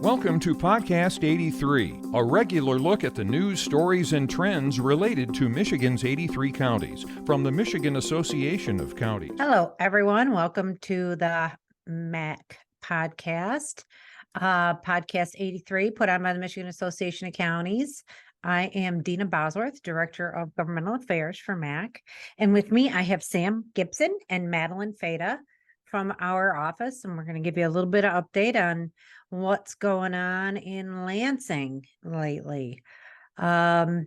Welcome to Podcast 83, a regular look at the news, stories, and trends related to Michigan's 83 counties from the Michigan Association of Counties. Hello, everyone. Welcome to the MAC podcast, Podcast 83, put on by the Michigan Association of Counties. I am Deena Bosworth, Director of Governmental Affairs for MAC. And with me, I have Sam Gibson and Madeline Fata from our office. And we're going to give you a little bit of update on what's going on in Lansing lately. Well,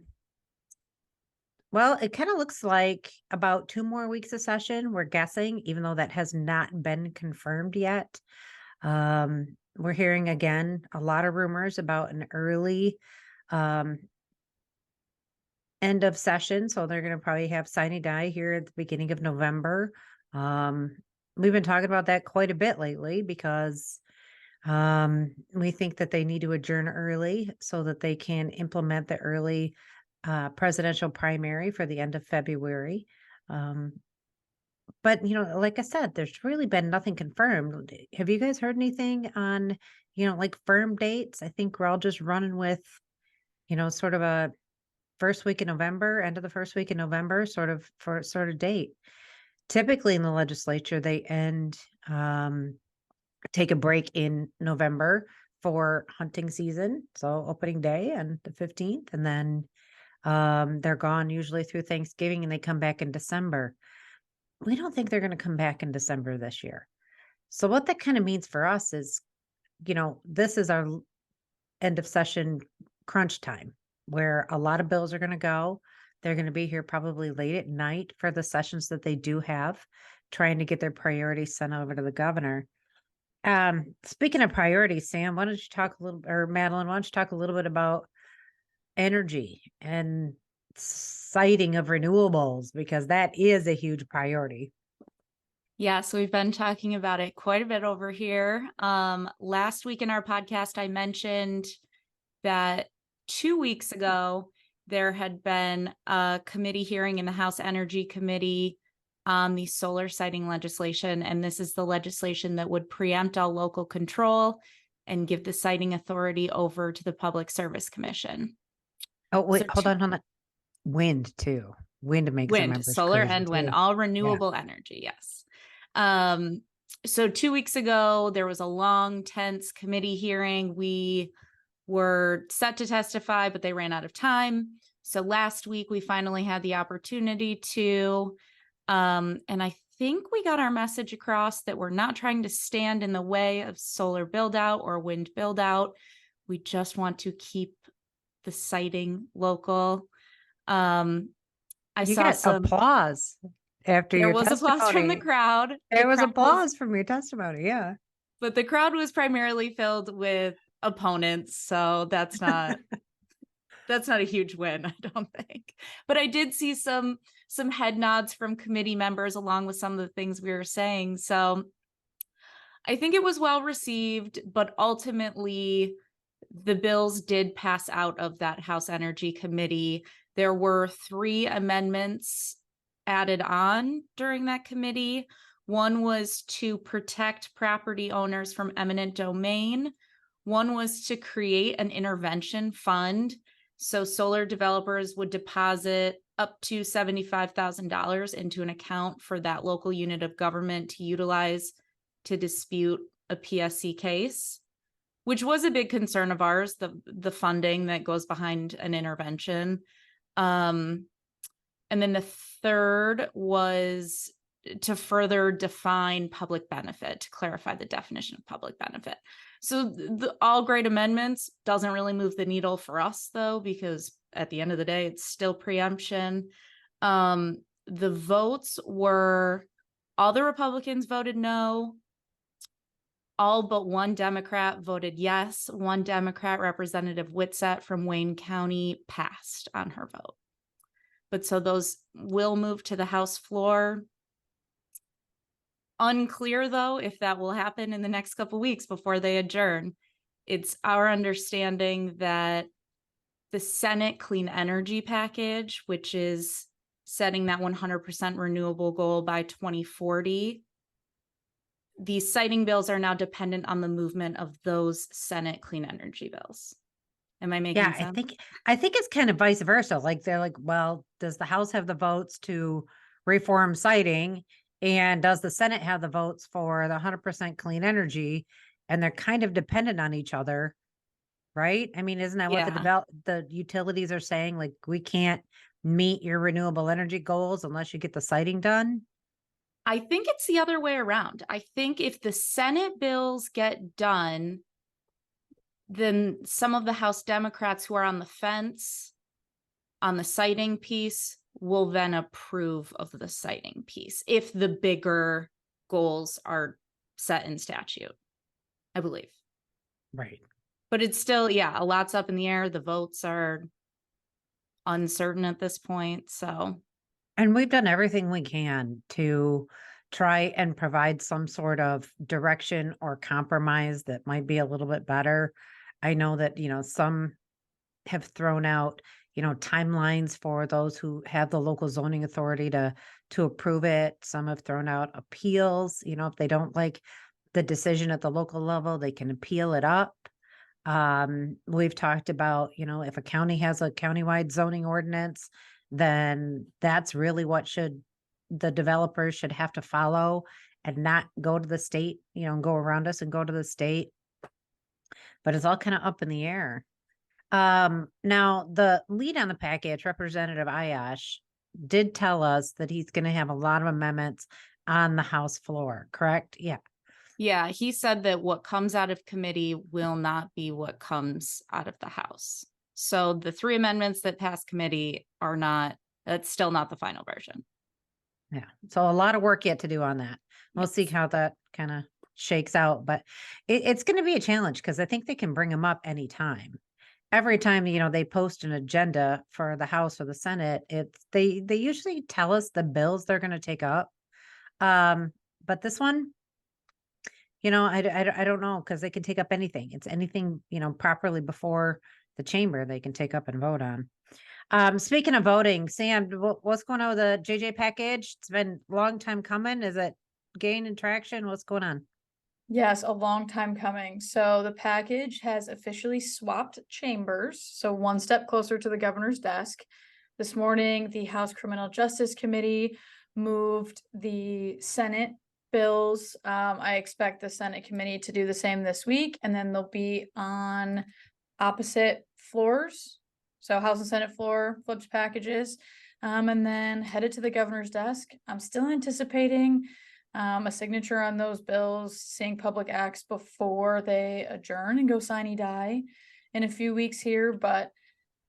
it kind of looks like about 2 more weeks of session, we're guessing, even though that has not been confirmed yet. We're hearing again a lot of rumors about an early end of session. So they're going to probably have sine die here at the beginning of November. We've been talking about that quite a bit lately because we think that they need to adjourn early so that they can implement the early presidential primary for the end of February. But, like I said, there's really been nothing confirmed. Have you guys heard anything on, like firm dates? I think we're all just running with, sort of a first week in November, end of the first week in November, sort of date. Typically in the legislature, they take a break in November for hunting season. So opening day and the 15th, and then they're gone usually through Thanksgiving and they come back in December. We don't think they're going to come back in December this year. So what that kind of means for us is, this is our end of session crunch time where a lot of bills are going to go. They're going to be here probably late at night for the sessions that they do have, trying to get their priorities sent over to the governor. Speaking of priorities, Sam, why don't you talk a little, or Madeline, why don't you talk a little bit about energy and siting of renewables, because that is a huge priority. Yeah, so we've been talking about it quite a bit over here. Last week in our podcast, I mentioned that 2 weeks ago, there had been a committee hearing in the House Energy Committee on the solar siting legislation. And this is the legislation that would preempt all local control and give the siting authority over to the Public Service Commission. Oh, wait, hold on. Wind too. Wind makes wind, solar and wind, all renewable energy. Yes. So 2 weeks ago, there was a long, tense committee hearing. We were set to testify, but they ran out of time. So last week, we finally had the opportunity to, and I think we got our message across that we're not trying to stand in the way of solar build out or wind build out. We just want to keep the siting local. You got applause after your testimony. There was applause from the crowd. There was applause from your testimony, yeah. But the crowd was primarily filled with opponents, so that's not a huge win, I don't think. But I did see some head nods from committee members along with some of the things we were saying. So I think it was well received, but ultimately the bills did pass out of that House Energy Committee. There were 3 amendments added on during that committee. One was to protect property owners from eminent domain. One was to create an intervention fund. So solar developers would deposit up to $75,000 into an account for that local unit of government to utilize to dispute a PSC case, which was a big concern of ours, the funding that goes behind an intervention. And then the third was to further define public benefit, to clarify the definition of public benefit. So all great amendments, doesn't really move the needle for us though, because at the end of the day, it's still preemption. The votes were, all the Republicans voted no, all but one Democrat voted yes. One Democrat, Representative Whitsett from Wayne County, passed on her vote. But so those will move to the House floor. Unclear, though, if that will happen in the next couple of weeks before they adjourn. It's our understanding that the Senate Clean Energy Package, which is setting that 100% renewable goal by 2040, these siting bills are now dependent on the movement of those Senate clean energy bills. Am I making Yeah, sense? I think it's kind of vice versa. Like they're like, well, does the House have the votes to reform siting? And does the Senate have the votes for the 100% clean energy? And they're kind of dependent on each other, right? I mean, isn't that what Yeah. the utilities are saying? Like, we can't meet your renewable energy goals unless you get the siting done. I think it's the other way around. I think if the Senate bills get done, then some of the House Democrats who are on the fence on the siting piece will then approve of the siting piece if the bigger goals are set in statute, I believe. Right. But it's still, yeah, a lot's up in the air. The votes are uncertain at this point. So, And we've done everything we can to try and provide some sort of direction or compromise that might be a little bit better. I know that, some have thrown out, timelines for those who have the local zoning authority to approve it. Some have thrown out appeals, if they don't like the decision at the local level, they can appeal it up. We've talked about, if a county has a countywide zoning ordinance, then that's really what the developers should have to follow and not go to the state, and go around us and go to the state. But it's all kind of up in the air. Now the lead on the package, Representative Ayash, did tell us that he's going to have a lot of amendments on the House floor, correct? Yeah. yeah, he said that what comes out of committee will not be what comes out of the House. So the 3 amendments that pass committee are not, that's still not the final version. Yeah. So a lot of work yet to do on that. We'll see Yes. how that kind of shakes out, but it's going to be a challenge because I think they can bring them up anytime. Every time, they post an agenda for the House or the Senate, they usually tell us the bills they're going to take up. But this one, I don't know, because they can take up anything. It's anything, properly before the chamber, they can take up and vote on. Speaking of voting, Sam, what's going on with the JJ package? It's been a long time coming. Is it gaining traction? What's going on? Yes, a long time coming. So the package has officially swapped chambers, so one step closer to the governor's desk. This morning, the House Criminal Justice Committee moved the Senate bills. I expect the Senate committee to do the same this week, and then they'll be on opposite floors. So House and Senate floor flipped packages, and then headed to the governor's desk. I'm still anticipating a signature on those bills, seeing public acts before they adjourn and go sine die in a few weeks here. But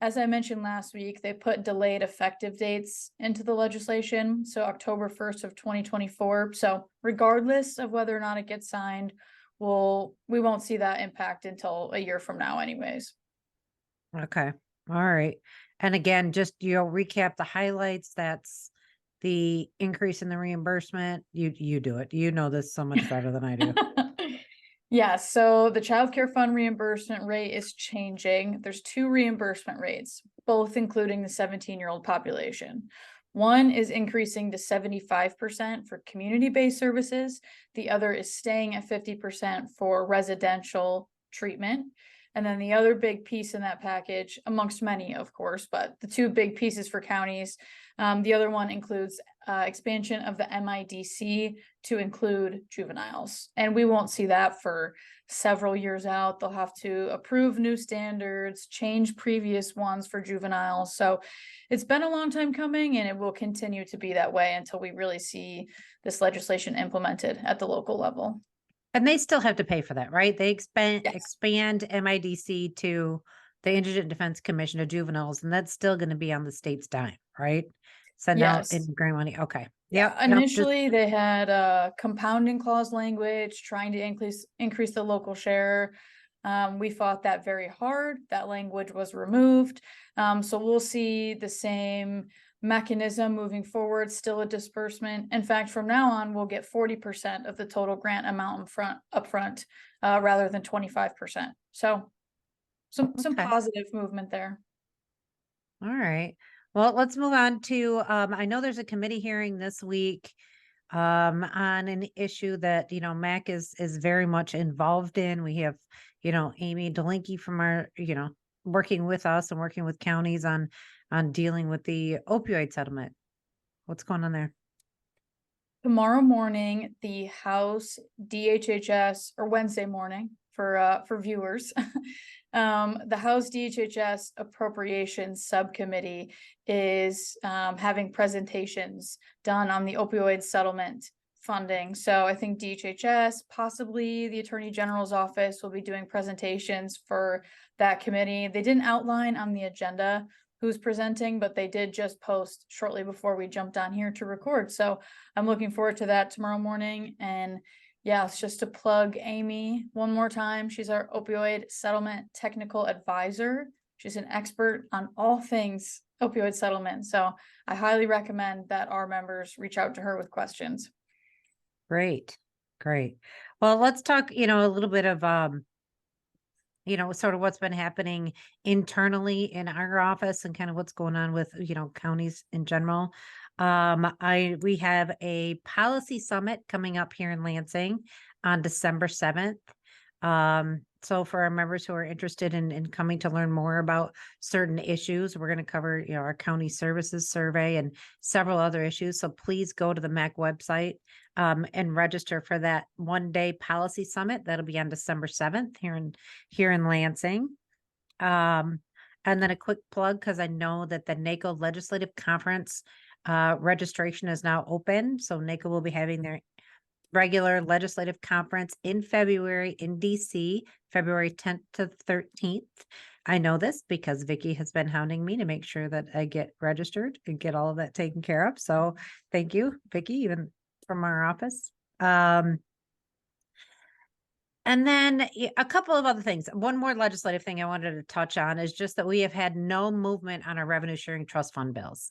as I mentioned last week, they put delayed effective dates into the legislation. So October 1st of 2024. So regardless of whether or not it gets signed, we won't see that impact until a year from now anyways. Okay. All right. And again, just, recap the highlights. That's the increase in the reimbursement. You do it. You know this so much better than I do. Yeah, so the child care fund reimbursement rate is changing. There's 2 reimbursement rates, both including the 17-year-old population. One is increasing to 75% for community-based services. The other is staying at 50% for residential treatment. And then the other big piece in that package, amongst many, of course, but the 2 big pieces for counties, the other one includes expansion of the MIDC to include juveniles. And we won't see that for several years out. They'll have to approve new standards, change previous ones for juveniles. So it's been a long time coming, and it will continue to be that way until we really see this legislation implemented at the local level. And they still have to pay for that, right? They Yes. expand MIDC to the Indigent Defense Commission of Juveniles, and that's still going to be on the state's dime, right? Send out Yes. in grant money. Okay. Yeah, Yep. initially they had a compounding clause language trying to increase the local share. We fought that very hard. That language was removed. So we'll see the same mechanism moving forward, still a disbursement. In fact, from now on, we'll get 40% of the total grant amount upfront, rather than 25%. So some Okay. positive movement there. All right. Well, let's move on to, I know there's a committee hearing this week on an issue that, Mac is very much involved in. We have, Amy Delinky from our, working with us and working with counties on dealing with the opioid settlement. What's going on there? Tomorrow morning, the House DHHS, or Wednesday morning for viewers. The House DHHS Appropriations Subcommittee is having presentations done on the opioid settlement funding. So I think DHHS, possibly the Attorney General's office, will be doing presentations for that committee. They didn't outline on the agenda who's presenting, but they did just post shortly before we jumped on here to record. So I'm looking forward to that tomorrow morning. And yeah, it's just to plug Amy one more time. She's our opioid settlement technical advisor. She's an expert on all things opioid settlement. So I highly recommend that our members reach out to her with questions. Great. Well, let's talk, a little bit of, sort of what's been happening internally in our office and kind of what's going on with, counties in general. We have a policy summit coming up here in Lansing on December 7th. So for our members who are interested in coming to learn more about certain issues, we're going to cover, our county services survey and several other issues. So please go to the MAC website and register for that one-day policy summit. That'll be on December 7th here in Lansing. And then a quick plug, because I know that the NACO Legislative Conference registration is now open. So NACO will be having their regular legislative conference in February in DC, February 10th to 13th. I know this because Vicki has been hounding me to make sure that I get registered and get all of that taken care of. So thank you, Vicki, even from our office. And then a couple of other things. One more legislative thing I wanted to touch on is just that we have had no movement on our revenue sharing trust fund bills.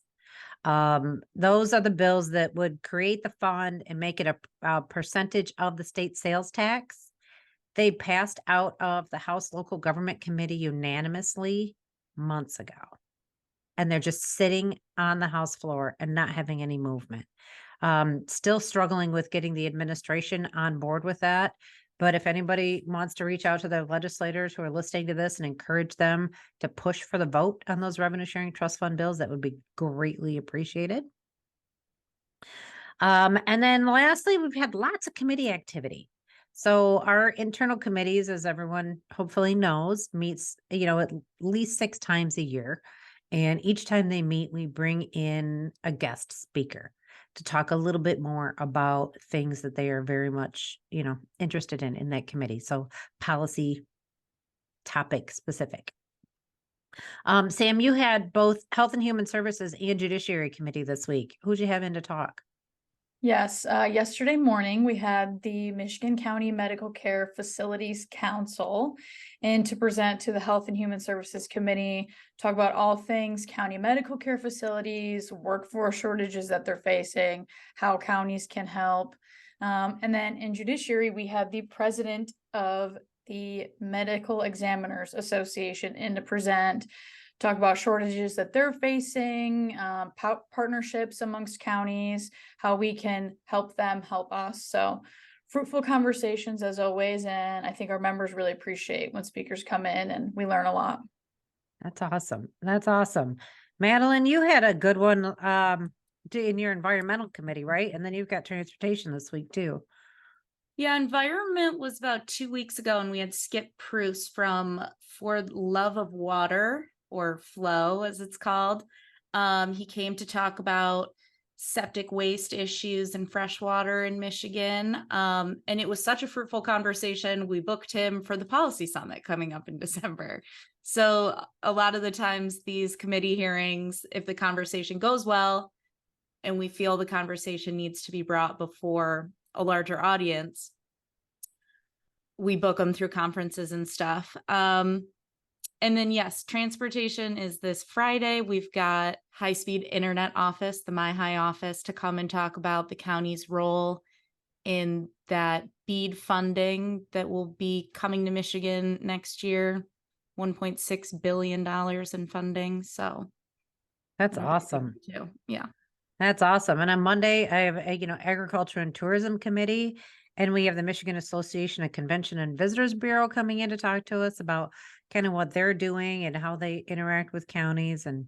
Those are the bills that would create the fund and make it a percentage of the state sales tax. They passed out of the House Local Government Committee unanimously months ago. And they're just sitting on the House floor and not having any movement. Still struggling with getting the administration on board with that. But if anybody wants to reach out to their legislators who are listening to this and encourage them to push for the vote on those revenue sharing trust fund bills, that would be greatly appreciated. And then lastly, we've had lots of committee activity. So our internal committees, as everyone hopefully knows, meets, at least 6 times a year. And each time they meet, we bring in a guest speaker to talk a little bit more about things that they are very much, interested in that committee. So policy topic specific. Sam, you had both Health and Human Services and Judiciary Committee this week. Who'd you have in to talk? Yes, yesterday morning we had the Michigan County Medical Care Facilities Council in to present to the Health and Human Services Committee, talk about all things county medical care facilities, workforce shortages that they're facing, how counties can help. And then in Judiciary, we had the president of the Medical Examiners Association in to present, talk about shortages that they're facing, partnerships amongst counties, how we can help them help us. So fruitful conversations as always. And I think our members really appreciate when speakers come in and we learn a lot. That's awesome. Madeline, you had a good one in your environmental committee, right? And then you've got transportation this week too. Yeah, environment was about 2 weeks ago, and we had Skip Pruce from For Love of Water, or Flow as it's called. He came to talk about septic waste issues and fresh water in Michigan. And it was such a fruitful conversation. We booked him for the policy summit coming up in December. So a lot of the times these committee hearings, if the conversation goes well and we feel the conversation needs to be brought before a larger audience, we book them through conferences and stuff. And then, yes, transportation is this Friday. We've got high-speed internet office, the MyHigh office, to come and talk about the county's role in that BEAD funding that will be coming to Michigan next year, $1.6 billion in funding. So that's awesome. Too. Yeah. That's awesome. And on Monday, I have Agriculture and Tourism Committee, and we have the Michigan Association of Convention and Visitors Bureau coming in to talk to us about kind of what they're doing and how they interact with counties. And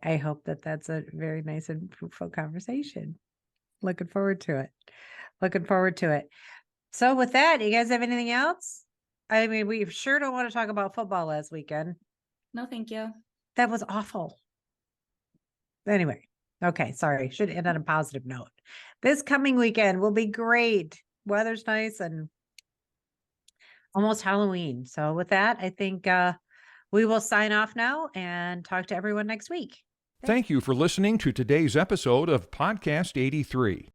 I hope that that's a very nice and fruitful conversation. Looking forward to it. Looking forward to it. So with that, you guys have anything else? I mean, we sure don't want to talk about football last weekend. No, thank you. That was awful. Anyway, okay, sorry. Should end on a positive note. This coming weekend will be great. Weather's nice and almost Halloween. So with that, I think we will sign off now and talk to everyone next week. Thank you for listening to today's episode of Podcast 83.